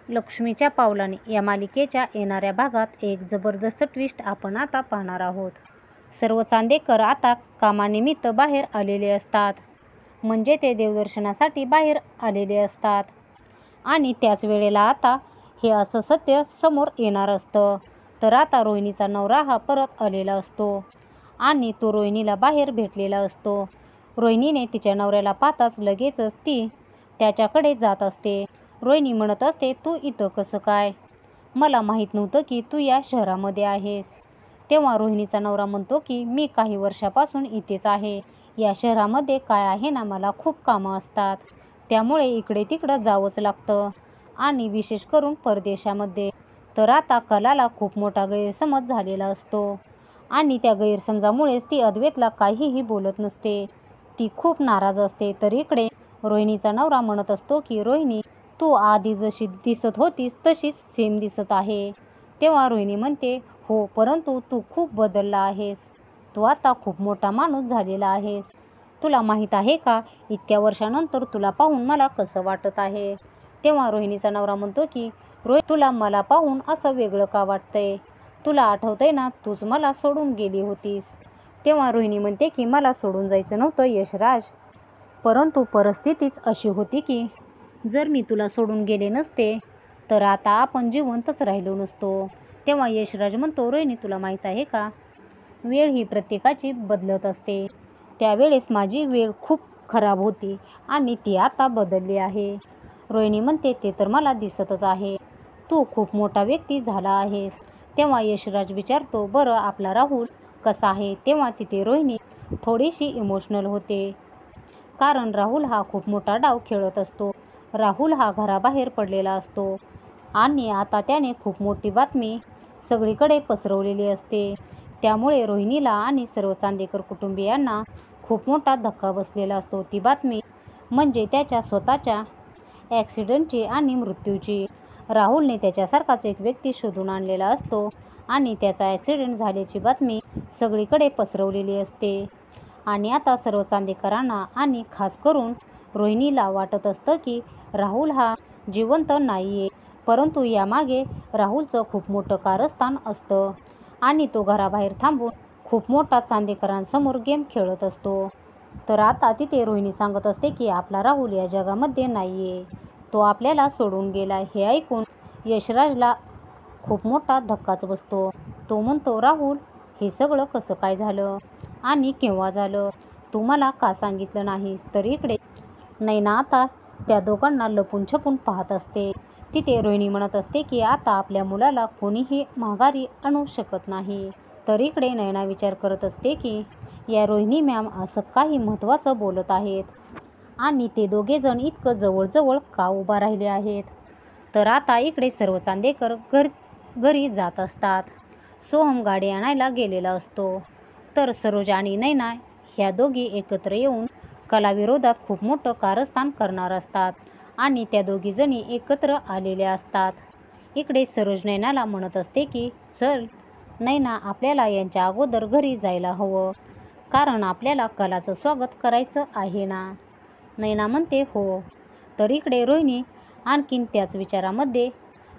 लक्ष्मीच्या पावलाने या मालिकेच्या येणाऱ्या भागात एक जबरदस्त ट्विस्ट आपण आता पाहणार आहोत. सर्व चांदेकर आता कामानिमित्त बाहेर आलेले असतात. म्हणजे ते देवदर्शनासाठी बाहेर आलेले असतात. आणि त्याच वेळेला आता हे असं सत्य समोर येणार असतं. तर आता रोहिणीचा नवरा हा परत आलेला असतो आणि तो रोहिणीला बाहेर भेटलेला असतो. रोहिणीने तिच्या नवऱ्याला पाहताच लगेचच ती त्याच्याकडे जात असते. रोहिणी म्हणत असते, तू इथं कसं काय? मला माहीत नव्हतं की तू या शहरामध्ये आहेस. तेव्हा रोहिणीचा नवरा म्हणतो की मी काही वर्षापासून इथेच आहे. या शहरामध्ये काय आहे ना, मला खूप कामं असतात. त्यामुळे इकडे तिकडं जावंच लागतं आणि विशेष करून परदेशामध्ये. तर आता कलाला खूप मोठा गैरसमज झालेला असतो आणि त्या गैरसमजामुळेच ती अद्वैतला काहीही बोलत नसते. ती खूप नाराज असते. तर इकडे रोहिणीचा नवरा म्हणत असतो की रोहिणी, तू आधी जशी दिसत होतीस तशीच सेम दिसत आहे. तेव्हा रोहिणी म्हणते, हो, परंतु तू खूप बदलला आहेस. तू आता खूप मोठा माणूस झालेला आहेस. तुला माहीत आहे का, इतक्या वर्षानंतर तुला पाहून मला कसं वाटत आहे? तेव्हा रोहिणीचा नवरा म्हणतो की रोहिणी, तुला मला पाहून असं वेगळं का वाटतंय? तुला आठवतंय ना, तूच मला सोडून गेली होतीस. तेव्हा रोहिणी म्हणते की मला सोडून जायचं नव्हतं यशराज, परंतु परिस्थितीच अशी होती की जर मी तुला सोडून गेले नसते तर आता आपण जिवंतच राहिलो नसतो. तेव्हा यशराज म्हणतो, रोहिणी, तुला माहीत आहे का, वेळ ही प्रत्येकाची बदलत असते. त्यावेळेस माझी वेळ खूप खराब होती आणि ती आता बदलली आहे. रोहिणी म्हणते, ते तर मला दिसतच आहे. तू खूप मोठा व्यक्ती झाला आहेस. तेव्हा यशराज विचारतो, बरं आपला राहुल कसा आहे? तेव्हा तिथे रोहिणी थोडीशी इमोशनल होते. कारण राहुल हा खूप मोठा डाव खेळत असतो. राहुल हा घराबाहेर पडलेला असतो आणि आता त्याने खूप मोठी बातमी सगळीकडे पसरवलेली असते. त्यामुळे रोहिणीला आणि सर्व चांदेकर कुटुंबियांना खूप मोठा धक्का बसलेला असतो. ती बातमी म्हणजे त्याच्या स्वतःच्या ॲक्सिडेंटची आणि मृत्यूची. राहुलने त्याच्यासारखाच एक व्यक्ती शोधून आणलेला असतो आणि त्याचा ॲक्सिडेंट झाल्याची बातमी सगळीकडे पसरवलेली असते. आणि आता सर्व चांदेकरांना आणि खास करून रोहिणीला वाटत असतं की राहुल हा जिवंत नाहीये, परंतु यामागे राहुलचं खूप मोठं कारस्थान असतं आणि तो घराबाहेर थांबून खूप मोठा चांदेकरांसमोर गेम खेळत असतो. तर आता तिथे रोहिणी सांगत असते की आपला राहुल या जगामध्ये नाहीये, तो आपल्याला सोडून गेला. हे ऐकून यशराजला खूप मोठा धक्काच बसतो. तो म्हणतो, राहुल, हे सगळं कसं काय झालं आणि केव्हा झालं? तू मला का सांगितलं नाहीस? तर इकडे नैना आता त्या दोघांना लपून छपून पाहत असते. तिथे रोहिणी म्हणत असते की आता आपल्या मुलाला कोणीही माघारी आणू शकत नाही. तर इकडे नैना विचार करत असते की या रोहिणी मॅम असं काही महत्त्वाचं बोलत आहेत आणि ते दोघेजण इतकं जवळजवळ का उभा राहिले आहेत. तर आता इकडे सर्व चांदेकर घरी जात असतात. सोहम गाडी आणायला गेलेला असतो. तर सरोज आणि नैना ह्या दोघी एकत्र येऊन कलाविरोधात खूप मोठं कारस्थान करणार असतात आणि त्या दोघीजणी एकत्र आलेल्या असतात. इकडे सरोज नैनाला म्हणत असते की चल नैना, आपल्याला यांच्या अगोदर घरी जायला हवं, कारण आपल्याला कलाचं स्वागत करायचं आहे ना. नैना म्हणते, हो. तर इकडे रोहिणी आणखीन त्याच विचारामध्ये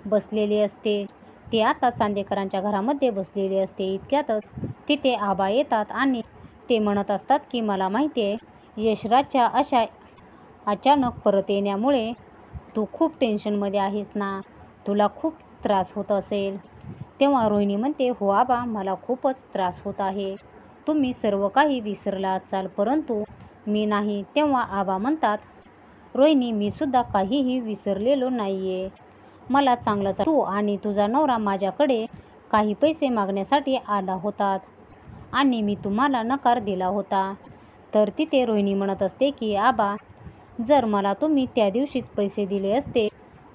बसलेली असते. ती आता चांदेकरांच्या घरामध्ये बसलेली असते. इतक्यातच तिथे आबा येतात आणि ते म्हणत असतात की मला माहिती आहे, यशराजच्या अशा अचानक परत येण्यामुळे तू खूप टेन्शनमध्ये आहेस ना, तुला खूप त्रास होत असेल. तेव्हा रोहिणी म्हणते, हो आबा, मला खूपच त्रास होत आहे. तुम्ही सर्व काही विसरला असाल, परंतु मी नाही. तेव्हा आबा म्हणतात, रोहिणी, मी सुद्धा काहीही विसरलेलो नाहीये. मला चांगलंच, तू आणि तुझा नवरा माझ्याकडे काही पैसे मागण्यासाठी आला होतात आणि मी तुम्हाला नकार दिला होता. तर तिथे रोहिणी म्हणत असते की आबा, जर मला तुम्ही त्या दिवशीच पैसे दिले असते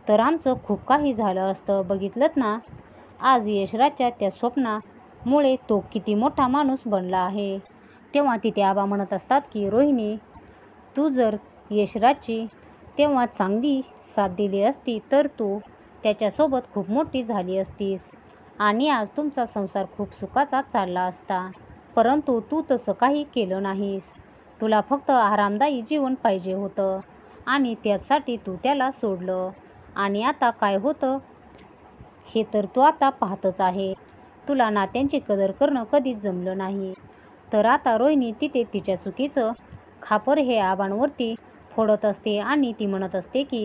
तर आमचं खूप काही झालं असतं. बघितलंत ना, आज यशराजच्या त्या स्वप्नामुळे तो किती मोठा माणूस बनला आहे. तेव्हा तिथे आबा म्हणत असतात की रोहिणी, तू जर यशराजची तेव्हा चांगली साथ दिली असती तर तू त्याच्यासोबत खूप मोठी झाली असतीस आणि आज तुमचा संसार खूप सुखाचा चालला असता. परंतु तू तसं काही केलं नाहीस. तुला फक्त आरामदायी जीवन पाहिजे होतं आणि त्यासाठी तू त्याला सोडलं आणि आता काय होतं हे तर तू आता पाहतच आहे. तुला नात्यांची कदर करणं कधीच जमलं नाही. तर आता रोहिणी तिथे तिच्या चुकीचं खापर हे आबांवरती फोडत असते आणि ती म्हणत असते की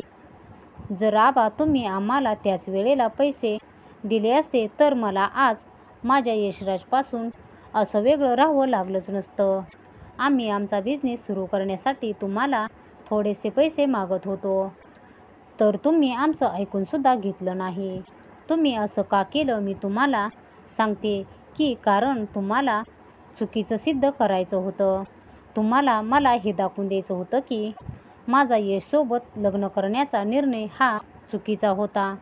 जर आबा तुम्ही आम्हाला त्याच वेळेला पैसे दिले असते तर मला आज माझ्या यशराजपासून असं वेगळं राहावं लागलंच नसतं. आम्ही आमचा बिझनेस सुरू करण्यासाठी तुम्हाला थोडेसे पैसे मागत होतो, तर तुम्ही आमचं ऐकूनसुद्धा घेतलं नाही. तुम्ही असं का केलं मी तुम्हाला सांगते की कारण तुम्हाला चुकीचं सिद्ध करायचं होतं. तुम्हाला मला हे दाखवून द्यायचं होतं की माझा यशसोबत लग्न करण्याचा निर्णय हा चुकीचा होता.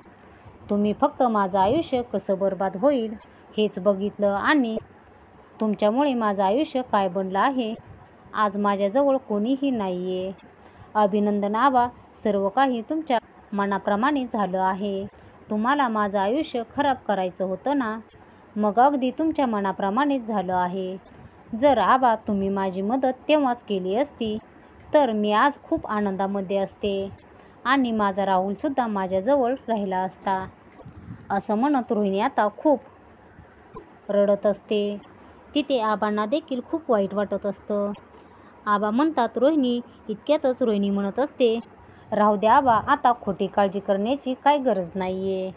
तुम्ही फक्त माझं आयुष्य कसं बर्बाद होईल हेच बघितलं आणि तुमच्यामुळे माझं आयुष्य काय बनलं आहे. आज माझ्याजवळ कोणीही नाही आहे. अभिनंदन आबा, सर्व काही तुमच्या मनाप्रमाणे झालं आहे. तुम्हाला माझं आयुष्य खराब करायचं होतं ना, मग अगदी तुमच्या मनाप्रमाणेच झालं आहे. जर आबा तुम्ही माझी मदत तेव्हाच केली असती तर मी आज खूप आनंदामध्ये असते आणि माझा राहुलसुद्धा माझ्याजवळ राहिला असता. असं म्हणत रोहिणी आता खूप रडत असते. तिथे आबांना देखील खूप वाईट वाटत असतं. आबा म्हणतात रोहिणी, इतक्यातच रोहिणी म्हणत असते राहू द्या आबा, आता खोटी काळजी करण्याची काय गरज नाही आहे.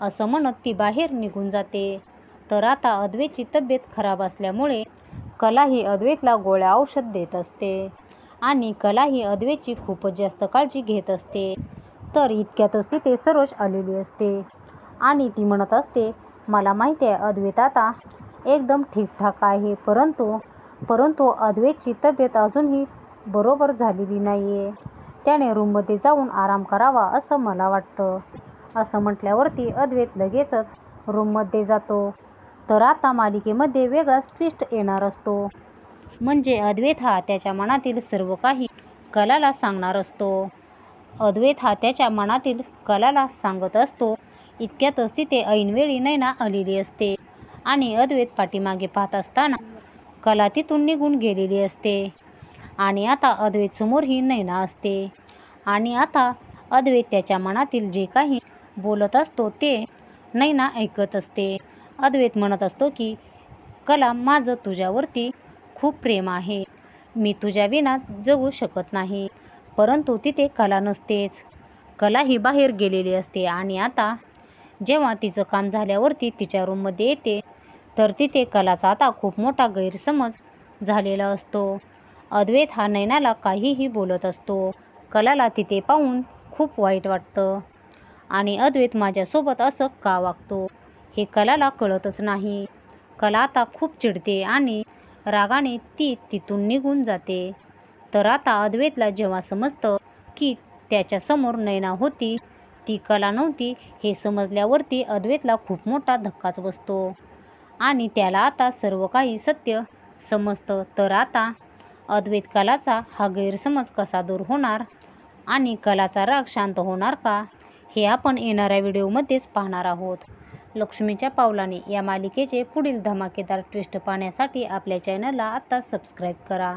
असं म्हणत ती बाहेर निघून जाते. तर आता अद्वैतची तब्येत खराब असल्यामुळे कला ही अद्वैतला गोळ्या औषध देत असते आणि कला ही अद्वैतची खूपच जास्त काळजी घेत असते. तर इतक्यातच तिथे सरोज आलेली असते आणि ती म्हणत असते मला माहिती आहे अद्वैत आता एकदम ठीकठाक आहे, परंतु अद्वैतची तब्येत अजूनही बरोबर झालेली नाही आहे. त्याने रूममध्ये जाऊन आराम करावा असं मला वाटतं. असं म्हटल्यावरती अद्वैत लगेचच रूममध्ये जातो. तर आता मालिकेमध्ये वेगळाच ट्विस्ट येणार असतो. म्हणजे अद्वैत हा त्याच्या मनातील सर्व काही कलाला सांगणार असतो. अद्वैत हा त्याच्या मनातील कलाला सांगत असतो. इतक्यातच तिथे ऐनवेळी नैना आलेली असते आणि अद्वैत पाठीमागे पाहत असताना कला तिथून निघून गेलेली असते आणि आता अद्वैत समोरही नैना असते आणि आता अद्वैत त्याच्या मनातील जे काही बोलत असतो ते नैना ऐकत असते. अद्वैत म्हणत असतो की कला, माझं तुझ्यावरती खूप प्रेम आहे. मी तुझ्या विना जगू शकत नाही. परंतु तिथे कला नसतेच. कला ही बाहेर गेलेली असते आणि आता जेव्हा तिचं काम झाल्यावरती तिच्या रूममध्ये येते तर तिथे कलाचा आता खूप मोठा गैरसमज झालेला असतो. अद्वैत हा नैनाला काहीही बोलत असतो. कलाला तिथे पाहून खूप वाईट वाटतं आणि अद्वैत माझ्यासोबत असं का वागतो हे कलाला कळतच नाही. कला आता खूप चिडते आणि रागाने ती तिथून निघून जाते. तर आता अद्वैतला जेव्हा समजतं की त्याच्यासमोर नैना होती, ती कला नव्हती हे समजल्यावरती अद्वैतला खूप मोठा धक्काच बसतो आणि त्याला आता सर्व काही सत्य समजतं. तर आता अद्वैत कलाचा हा गैरसमज कसा दूर होणार आणि कलाचा राग शांत होणार का हे आपण येणाऱ्या व्हिडिओमध्येच पाहणार आहोत. लक्ष्मीच्या पावलाने या मालिकेचे पुढील धमाकेदार ट्विस्ट पाहण्यासाठी आपल्या चॅनलला आत्ताच सबस्क्राईब करा.